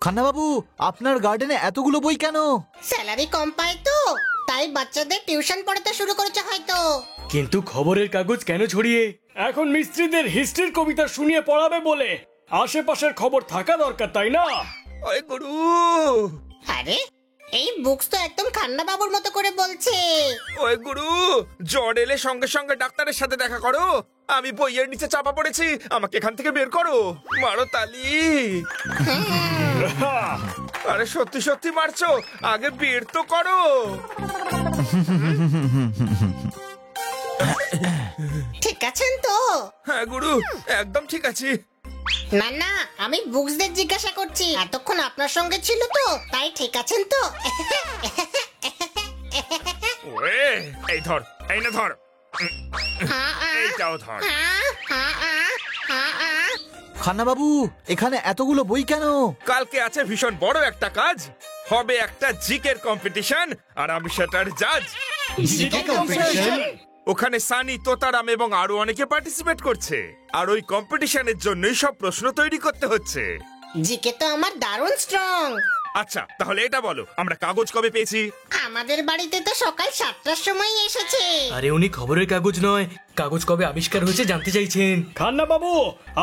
খান্না বাবু, আপনার গার্ডেনে এতগুলো বই কেন? স্যালারি কম পায় তো, তাই বাচ্চাদের টিউশন পড়াতে শুরু করেছে হয়তো। কিন্তু খবরের কাগজ কেন ছড়িয়ে? এখন মিস্ত্রিদের হিস্ট্রির কবিতা শুনিয়ে পড়াবে বলে আশেপাশের খবর থাকা দরকার, তাই না? ওই গুরু, আরে এই বুকস তো একদম খান্না বাবুর মতো করে বলছে। ওই গুরু, জ্বর এলে সঙ্গে সঙ্গে ডাক্তারের সাথে দেখা করো। আমি বইয়ের নিচে চাপা পড়েছি, আমাকে এখান থেকে বের করো। মারো তালি। আরে সত্যি সত্যি মারছো, আগে বের তো করো। ঠিক আছেন তো? হ্যাঁ গুরু, একদম ঠিক আছি। না না, আমি বুকসদের জিজ্ঞাসা করছি, এতক্ষণ আপনার সঙ্গে ছিল তো, তাই ঠিক আছেন তো? ওরে, এই ধর, এই না ধর, এইটাও ধর। খান্না বাবু, এখানে এতগুলো বই কেন? কালকে আছে ভীষণ বড় একটা কাজ, হবে একটা জিকের কম্পিটিশন, আর আমি সেটার জাজ। ওখানে সানি, তোতারাম এবং আরো অনেকে পার্টিসিপেট করছে, আর ওই কম্পিটিশনের জন্যই সব প্রশ্ন তৈরি করতে হচ্ছে। জিকে তো আমার দারুণ স্ট্রং। আচ্ছা, তাহলে এটা বলো, আমরা কাগজ কবে পেয়েছি? আমাদের বাড়িতে তো সকাল 7টার সময় এসেছে। আরে উনি খবরের কাগজ নয়, কাগজ কবে আবিষ্কার হয়েছে জানতে চাইছেন। খান্না বাবু,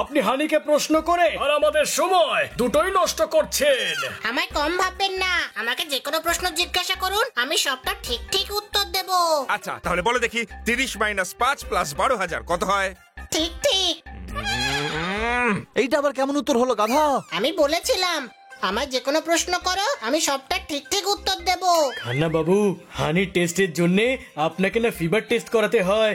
আপনি হানিকে প্রশ্ন করে আর আমাদের সময় দুটোই নষ্ট করছেন। আমায় কম ভাববেন না, আমাকে যে কোনো প্রশ্ন জিজ্ঞাসা করুন, আমি সবটা ঠিক ঠিক উত্তর দেব। আচ্ছা, তাহলে বলো দেখি, 30 - 5 + 12,000 কত হয়? ঠিক ঠিক। এইটা আবার কেমন উত্তর হলো গাধা? আমি বলেছিলাম আমায় যে কোনো প্রশ্ন করো, আমি সবটা ঠিক ঠিক উত্তর দেব। খান্না বাবু, হানির টেস্টের জন্য আপনাকে না ফিভার টেস্ট করাতে হয়।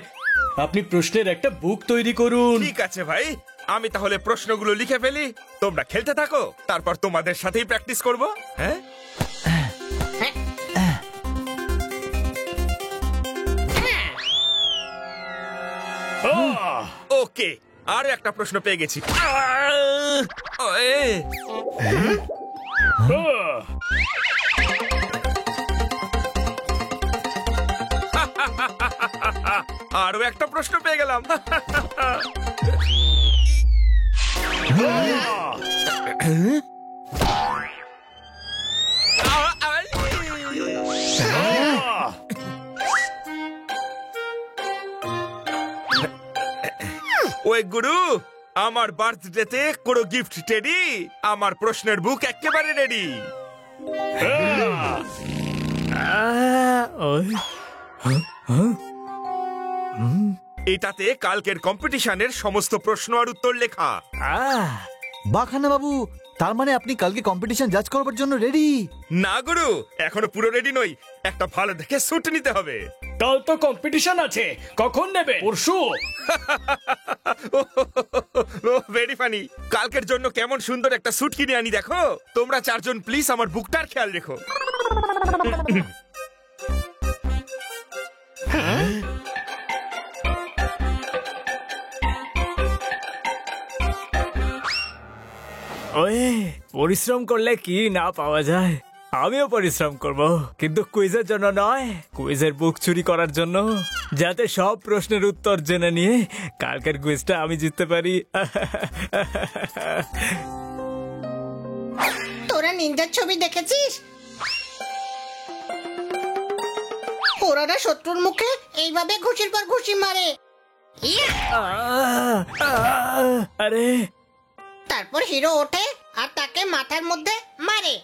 আপনি প্রশ্নের একটা বুক তৈরি করুন। ঠিক আছে ভাই, আমি তাহলে প্রশ্নগুলো লিখে ফেলি, তোমরা খেলতে থাকো, তারপর তোমাদের সাথেই প্র্যাকটিস করব। হ্যাঁ, ওকে, আর একটা প্রশ্ন পেয়ে গেছি। আরো একটা প্রশ্ন পেয়ে গেলাম। ওই গুরু, আমার বার্থডেতে কোনো গিফট টেডি? আমার প্রশ্নের বুক একেবারে রেডি। এটাতে কালকের কম্পিটিশনের সমস্ত প্রশ্ন আর উত্তর লেখা। বাহ খান্না বাবু, তার মানে আপনি কালকে কম্পিটিশন জাজ করবার জন্য রেডি? না গুরু, এখনো পুরো রেডি নই, একটা ভালো দেখে স্যুট নিতে হবে। কাল তো কম্পিটিশন আছে, কখন নেবে? পরশু? Very funny. কালকের জন্য কেমন সুন্দর একটা স্যুট কিনে আনি দেখো। তোমরা চারজন প্লিজ আমার বুকটার খেয়াল রেখো। ওই পরিশ্রম করলে কি না পাওয়া যায়। আমিও পরিশ্রম করব, কিন্তু কুইজের জন্য নয়, কুইজের বুক চুরি করার জন্য, যাতে সব প্রশ্নের উত্তর জেনে নিয়ে কালকের কুইজটা আমি জিততে পারি। তোরা নিনজার ছবি দেখেছিস? ওরা শত্রুর মুখে এইভাবে ঘুষির পর ঘুষি মারে। আরে, তারপর হিরো ওঠে আর তাকে মাথার মধ্যে মারে।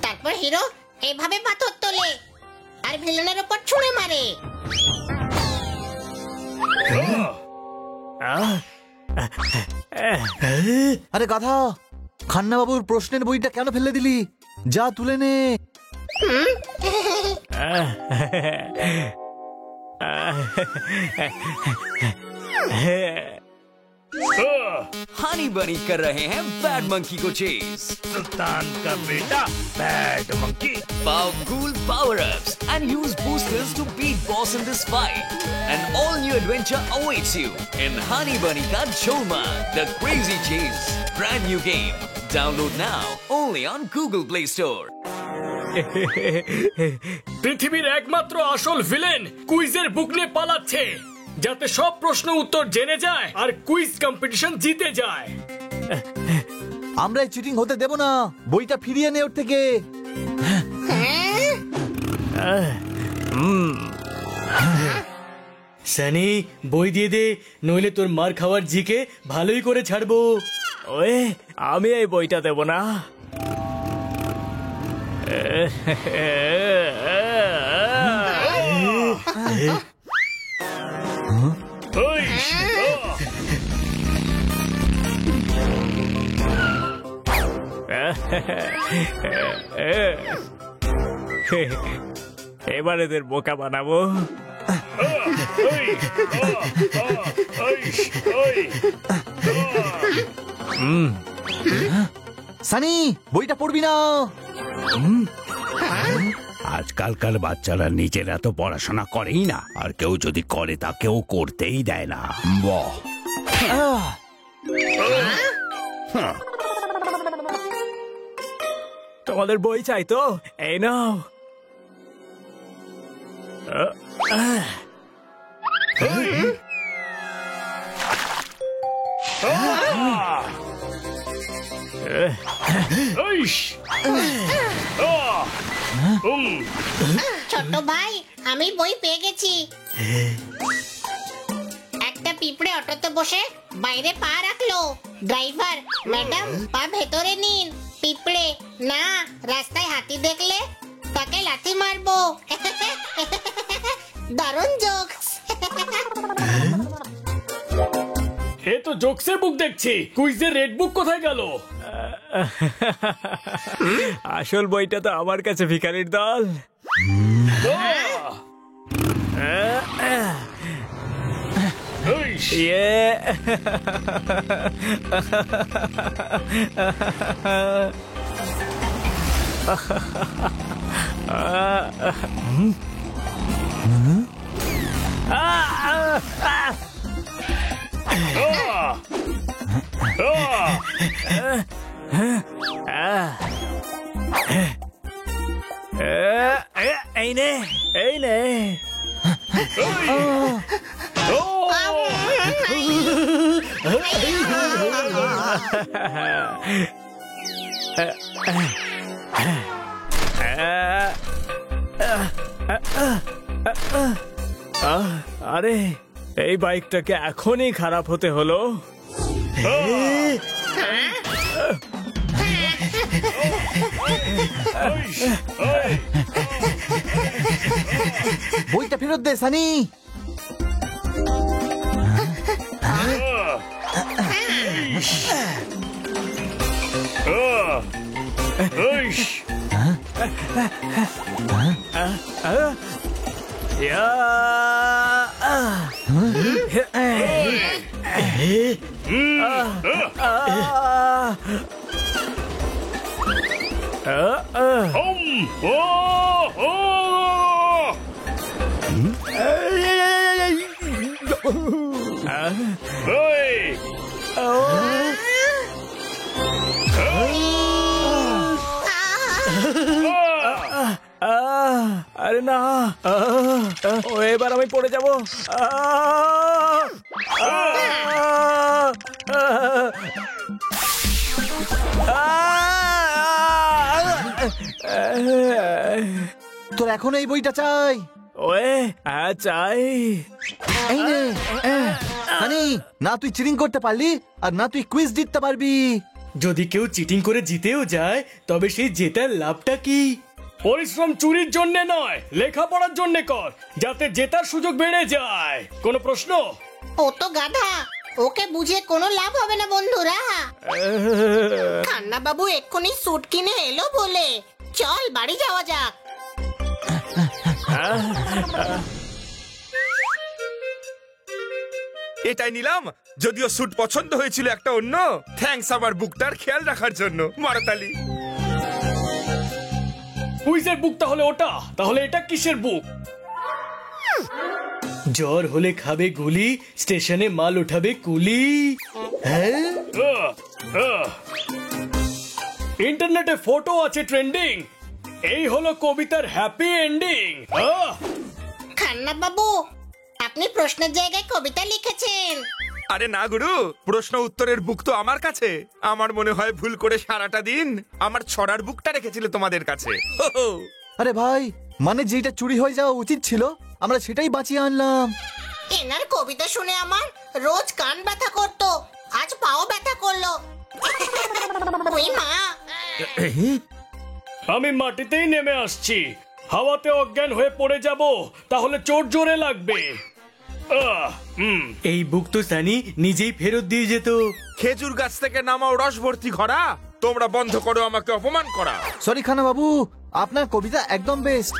তারপর হিরো এইভাবে পাথর তোলে আর ভিলেনের উপর ছুঁড়ে মারে। আরে গাধা, খান্না বাবুর প্রশ্নের বইটা কেন ফেলে দিলি? যা তুলে নে। हनी बनी कर रहे हैं बैड मंकी को चेज। सुल्तान का बेटा bad monkey. Powerful power-ups and use boosters to beat boss in this fight. An all-new adventure awaits you in Honey Bunny Ka Jholma, the Crazy Chase. Brand new game. Download now only on Google Play Store. পৃথিবীর একমাত্র আসল villain কুইজের বুক নিয়ে পালাচ্ছে, যাতে সব প্রশ্ন উত্তর জেনে যায় আর কুইজ কম্পিটিশন জিতে যায়। আমরা এই চিটিং হতে দেব না, বইটা ফিরিয়ে নে ওর থেকে। সানি, বই দিয়ে দে, নইলে তোর মার খাওয়ার জিকে ভালোই করে ছাড়বো। ওয়ে, আমি এই বইটা দেব না। এবার এদের বোকা বানাবো। সানি, বইটা পড়বি না। আজকালকার বাচ্চারা নিজেরা তো পড়াশোনা করেই না, আর কেউ যদি করে তাকেও করতেই দেয় না। বাহ, তোমাদের বই চাই তো? এই নাও। ছোট ভাই, আমি বই পেয়ে গেছি। একটা পিঁপড়ে অটোতে বসে বাইরে পা রাখলো। ড্রাইভার, ম্যাডাম পা ভেতরে নিন। পিঁপড়ে, না, রাস্তায় হাতি দেখলে তাকে লাথি মারবো। দারুণ জোকস। এ তো জোকসের বুক দেখছি, কুইজের রেড বুক কোথায় গেল? আসল বইটা তো আমার কাছে, ভিখারির দল। এই নে, এই নে। আরে, এই বাইকটাকে এখনই খারাপ হতে হলো। বইটা ফেরত দে সানি। আরে না, ও এবার আমি পড়ে যাব। তোর এখন এই বইটা চাই? ওয়ে, চাই। এই নে। সানি, না তুই চিটিং করতে পারলি, আর না তুই কুইজ জিততে পারবি। যদি কেউ চিটিং করে জিতেও যায়, তবে সেই জেতার লাভটা কি? পরিশ্রম চুরির জন্য নয়, লেখাপড়ার জন্য কর, যাতে জেতার সুযোগ বেড়ে যায়। কোনো প্রশ্ন? ও তো গাধা, ওকে বুঝে কোনো লাভ হবে না বন্ধুরা। খান্না বাবু এক্ষুনি স্যুট কিনে এলো বলে। চল বাড়ি যাওয়া যাক। এটাই নিলাম, যদিও স্যুট পছন্দ হয়েছিল একটা অন্য। থ্যাঙ্কস আমার বুকটার খেয়াল রাখার জন্য, মারতালি। কুইজের বুক তাহলে ওটা, তাহলে এটা কিসের বুক? জ্বর হলে খাবে গুলি, স্টেশনে মাল উঠাবে কুলি। হ্যাঁ, ইন্টারনেটে ফটো আছে ট্রেন্ডিং, এই হলো কবিতার হ্যাপি এন্ডিং। খান্না বাবু, আপনি প্রশ্নের জায়গায় কবিতা লিখেছেন। আরে না গুরু, প্রশ্ন উত্তরের বুক তো আমার কাছে। আমার মনে হয় ভুল করে সারাটা দিন আমার ছড়ার বুকটা রেখেছিল তোমাদের কাছে। আরে ভাই, মানে যেটা চুরি হয়ে যাওয়া উচিত ছিল আমরা সেটাই বাঁচিয়ে আনলাম। এনার কবিতা শুনে আমার রোজ কান ব্যথা করতো, আজ পাও ব্যথা করলো। ওই মা, আমি মাটিতেই নেমে আসছি, হাওয়াতে অজ্ঞান হয়ে পড়ে যাব, তাহলে চোট জোরে লাগবে। এই বুক তো সানি নিজেই ফেরত দিয়ে যেত। খেজুর গাছ থেকে নামাও রস ভর্তি ঘরা, তোমরা বন্ধ করো আমাকে অপমান করা। সরি খান্না বাবু, আপনার কবিতা একদম বেস্ট।